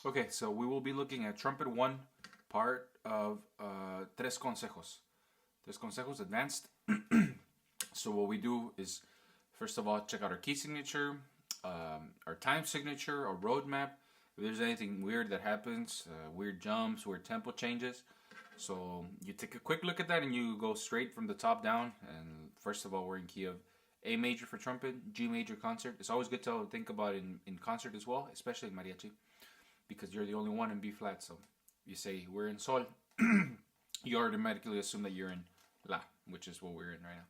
Okay, so we will be looking at Trumpet 1, part of Tres Consejos. Tres Consejos Advanced. So what we do is, first of all, check out our key signature, our time signature, our roadmap. If there's anything weird that happens, weird jumps, weird tempo changes. So you take a quick look at that and you go straight from the top down. And first of all, we're in key of A major for trumpet, G major concert. It's always good to think about it in concert as well, especially in mariachi, because you're the only one in B flat. So you say we're in Sol, you automatically assume that you're in La, which is what we're in right now.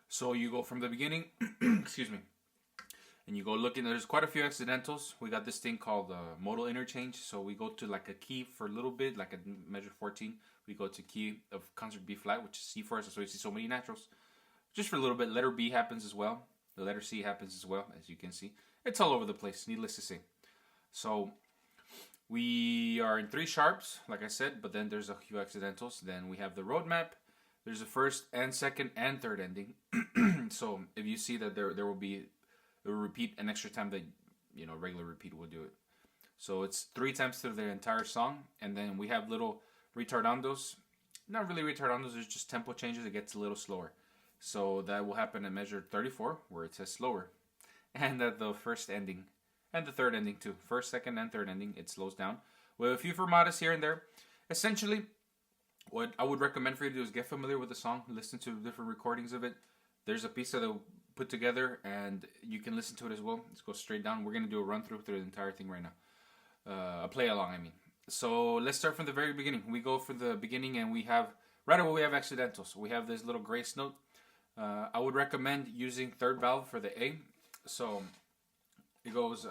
So you go from the beginning, excuse me, and you go looking. There's quite a few accidentals. We got this thing called modal interchange. So we go to like a key for a little bit, like a measure 14. We go to key of concert B flat, which is C for us. That's why you see so many naturals. Just for a little bit. Letter B happens as well. The letter C happens as well, as you can see. It's all over the place, needless to say. So we are in 3 sharps, like I said, but then there's a few accidentals. Then we have the roadmap. There's a first and second and third ending. So if you see that there will be a repeat an extra time that, regular repeat will do it. So it's 3 times through the entire song. And then we have little retardandos. Not really retardandos, there's just tempo changes. It gets a little slower. So that will happen at measure 34, where it says slower. And at the first ending. And the third ending too. First, second, and third ending, it slows down. With a few fermatas here and there. Essentially, what I would recommend for you to do is get familiar with the song. Listen to different recordings of it. There's a piece that they'll put together, and you can listen to it as well. Let's go straight down. We're going to do a run-through through the entire thing right now. A play-along, I mean. So let's start from the very beginning. We go from the beginning, and we have, right away, we have accidentals. We have this little grace note. I would recommend using third valve for the A. So it goes...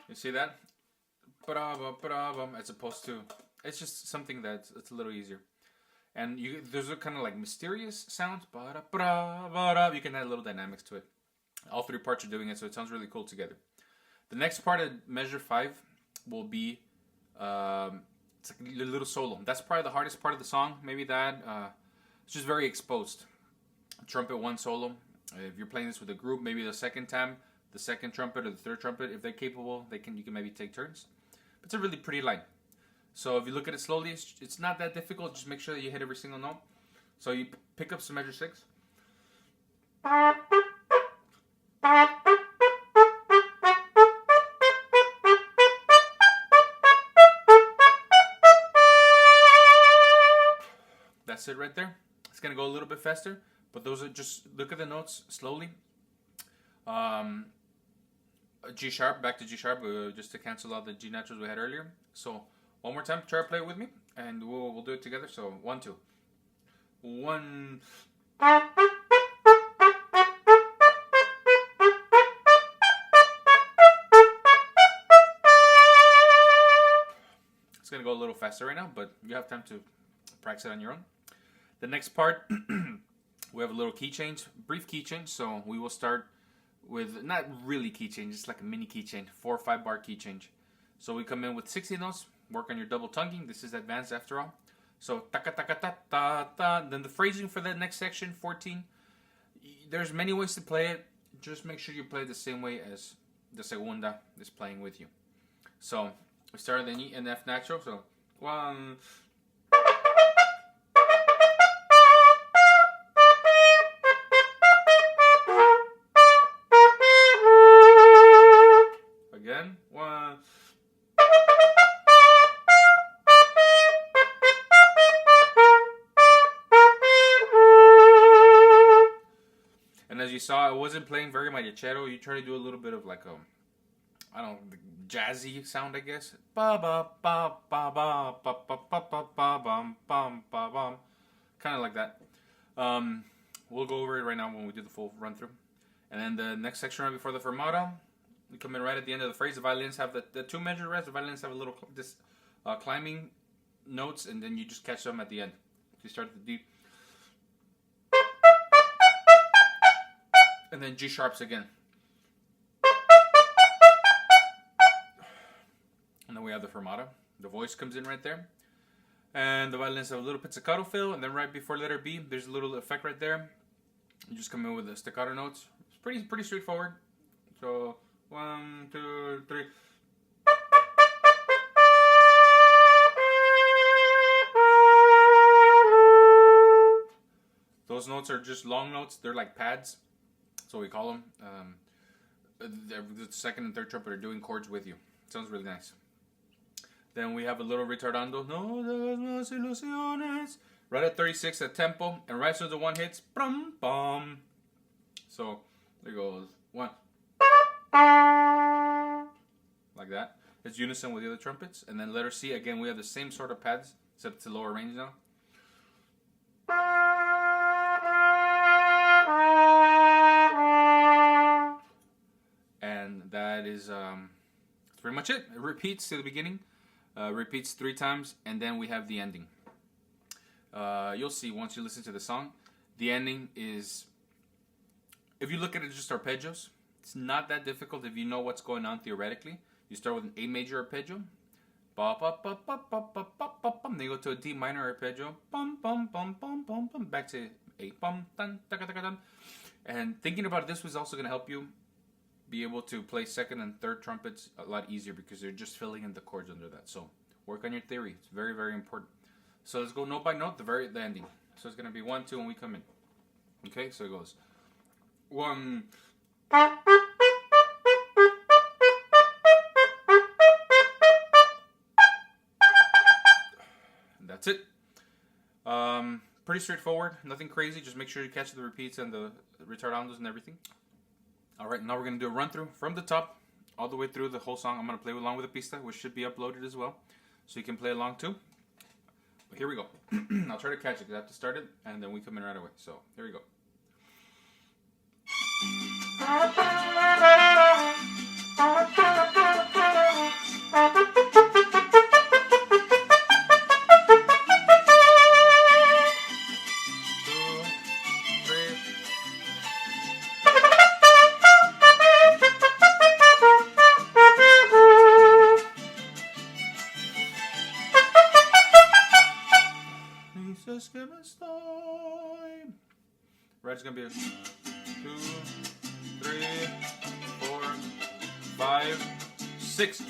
You see that? As opposed to, it's just something that's it's a little easier. And there's a kind of like mysterious sounds. You can add little dynamics to it. All 3 parts are doing it, so it sounds really cool together. The next part of measure 5 will be it's like a little solo. That's probably the hardest part of the song. Maybe that. It's just very exposed. Trumpet 1 solo. If you're playing this with a group, maybe the second time, the second trumpet or the third trumpet, if they're capable, you can maybe take turns. But it's a really pretty line. So if you look at it slowly, it's not that difficult. Just make sure that you hit every single note. So you pick up some measure 6. That's it right there. It's going to go a little bit faster, but those are just, look at the notes slowly. G sharp, back to G sharp, just to cancel out the G naturals we had earlier. So one more time, try to play it with me, and we'll do it together. So 1, 2, 1. It's gonna go a little faster right now, but you have time to practice it on your own. The next part, we have a little key change, brief key change. So we will start with, not really key change, just like a mini key change, 4 or 5 bar key change. So we come in with 60 notes, work on your double tonguing. This is advanced after all. So taka taka ta ta ta. Then the phrasing for the next section, 14. There's many ways to play it. Just make sure you play the same way as the segunda is playing with you. So we started in E and F natural. So 1. Again, 1. And as you saw, I wasn't playing very mariachero. You try to do a little bit of like I don't know, jazzy sound, I guess. Ba ba ba ba ba ba ba ba ba ba bum bum ba bum, kind of like that. We'll go over it right now when we do the full run through. And then the next section right before the fermata, we come in right at the end of the phrase. The violins have the 2 measure rest. The violins have a little climbing notes, and then you just catch them at the end. So you start at the D. And then G sharps again. And then we have the fermata. The voice comes in right there. And the violinist have a little pizzicato fill, and then right before letter B, there's a little effect right there. You just come in with the staccato notes. It's pretty straightforward. So 1, 2, 3. Those notes are just long notes. They're like pads. That's what we call them. The second and third trumpet are doing chords with you. Sounds really nice. Then we have a little retardando. No das más ilusiones. Right at 36 at tempo. And right as soon as the one hits, bum bum. So there goes 1. Like that. It's unison with the other trumpets. And then letter C, again, we have the same sort of pads, except it's a lower range now. And that is that's pretty much it. It repeats to the beginning. Repeats 3 times, and then we have the ending. You'll see once you listen to the song. The ending is, if you look at it just arpeggios, it's not that difficult if you know what's going on theoretically. You start with an A major arpeggio, ba ba ba ba ba ba ba ba bum. Then you go to a D minor arpeggio, bum bum bum bum bum bum, back to A, bum dun da da da da. And thinking about this was also going to help you be able to play second and third trumpets a lot easier because you're just filling in the chords under that. So work on your theory. It's very, very important. So let's go note by note, the ending. So it's going to be 1, 2 when we come in. Okay, so it goes 1. That's it. Pretty straightforward. Nothing crazy. Just make sure you catch the repeats and the retardandos and everything. Alright, now we're going to do a run through from the top all the way through the whole song. I'm going to play along with the pista, which should be uploaded as well. So you can play along too. But here we go. I'll try to catch it because I have to start it and then we come in right away. So here we go. Right, it's gonna be a 2, 3, 4, 5, 6.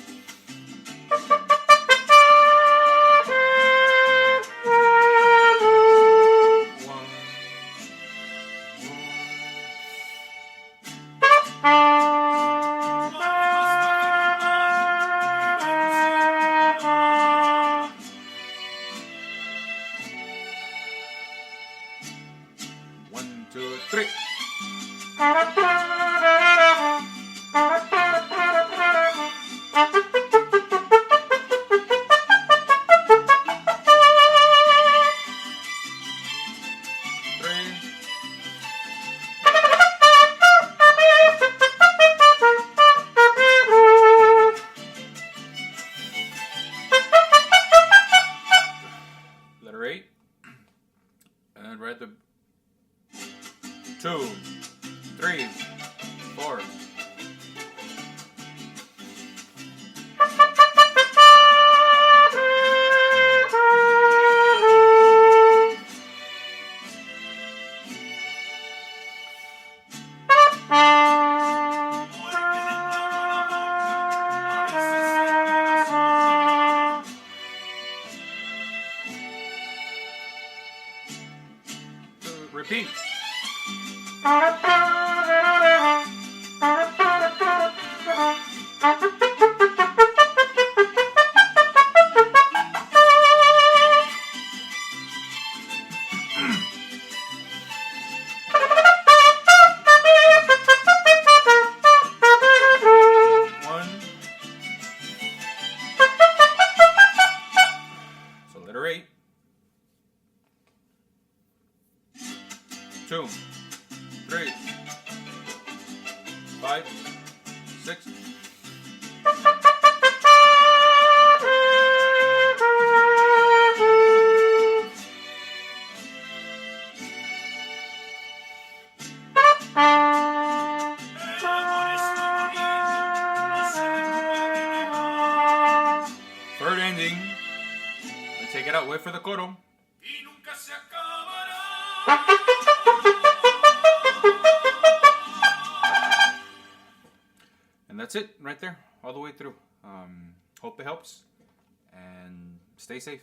Letter 8. And right the 2, 3, 4. Repeat. So letter 8. 2, 3, 5, 6. Third ending. take it out. Wait for the coro. And that's it right there, all the way through. Hope it helps, and stay safe.